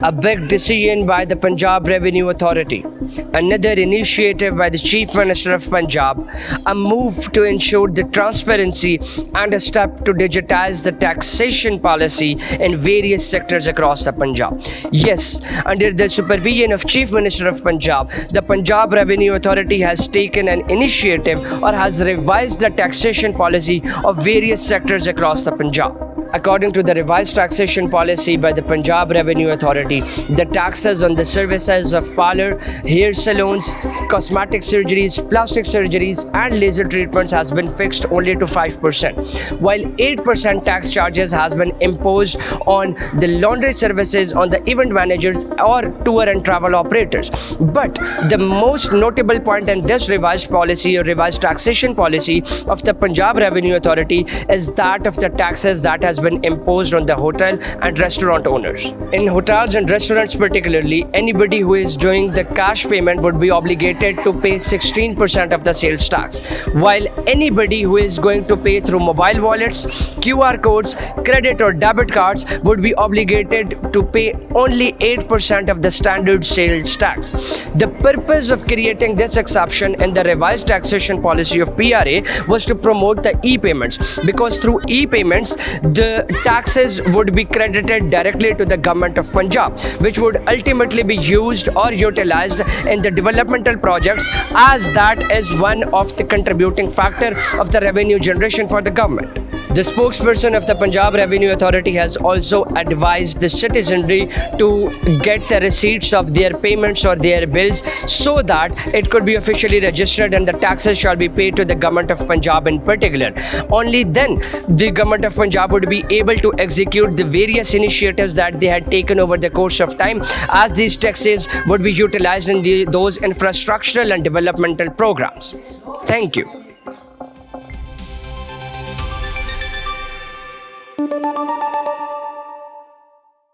A big decision by the Punjab Revenue Authority, another initiative by the Chief Minister of Punjab, a move to ensure the transparency and a step to digitize the taxation policy in various sectors across the Punjab. Yes, under the supervision of Chief Minister of Punjab, the Punjab Revenue Authority has taken an initiative or has revised the taxation policy of various sectors across the Punjab. According to the revised taxation policy by the Punjab Revenue Authority, the taxes on the services of parlour, hair salons, cosmetic surgeries, plastic surgeries and laser treatments has been fixed only to 5%, while 8% tax charges has been imposed on the laundry services, on the event managers or tour and travel operators. But the most notable point in this revised policy or revised taxation policy of the Punjab Revenue Authority is that of the taxes that has been imposed on the hotel and restaurant owners. In hotels and restaurants particularly, anybody who is doing the cash payment would be obligated to pay 16% of the sales tax, while anybody who is going to pay through mobile wallets, QR codes, credit or debit cards would be obligated to pay only 8% of the standard sales tax. The purpose of creating this exception in the revised taxation policy of PRA was to promote the e-payments, because through e-payments the taxes would be credited directly to the government of Punjab, which would ultimately be used or utilized in the developmental projects, as that is one of the contributing factor of the revenue generation for the government. The spokesperson of the Punjab Revenue Authority has also advised the citizenry to get the receipts of their payments or their bills so that it could be officially registered and the taxes shall be paid to the government of Punjab in particular. Only then the government of Punjab would be able to execute the various initiatives that they had taken over the course of time, as these taxes would be utilized in those infrastructural and developmental programs. Thank you.